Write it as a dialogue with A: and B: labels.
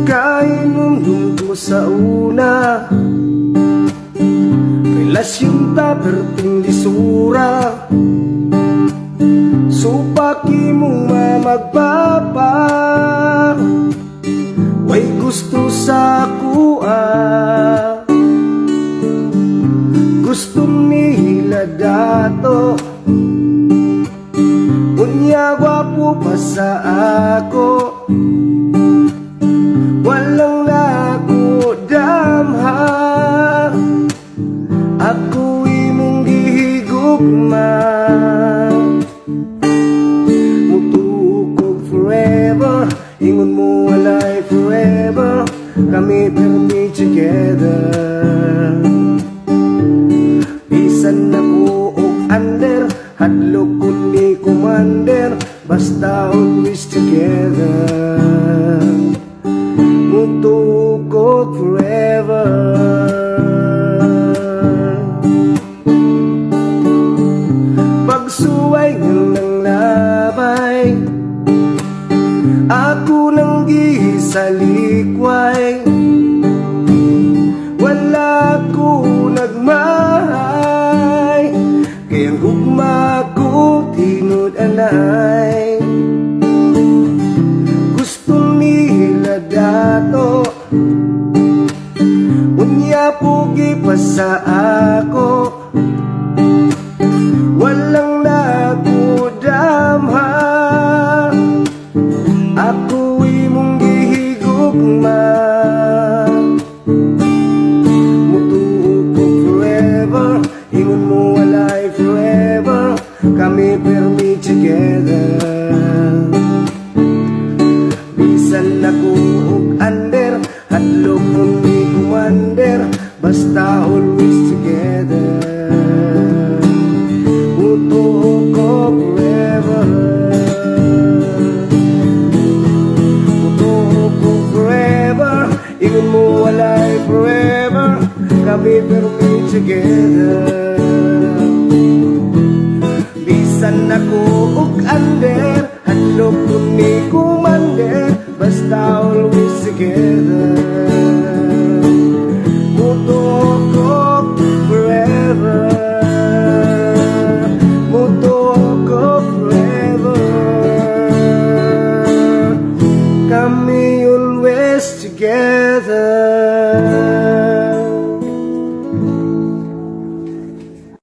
A: Kainundong ko sa una, relasyon ta perting lisura. Supaki mo magpapa, way gusto sa kuha. Gusto nila dato, unya gwapo pa sa ako. Walang naku damha, ako imong gihigugma. Mutukog forever, ingon mo walay forever. Kami permi together. Bisan ako og under, hadlok ko ni commander. Basta always together. Mutukog forever. Pagsuway ng labay, ako nang gisalikway. Wala ko nagmahay, kayang gugma ko tinod anay. Dato unya pugi pa sa ako. Walang nagudamha, ako imong gihigugma. Mutukog forever, ingon mo walay forever. Kami permi together. Bisan ako og under, hadlok ko ni commander. Basta always together. Mutukog forever. Mutukog forever, ingon mo walay forever. Kami permi together. Bisan ako og under, hadlok ko ni commander. Basta always together.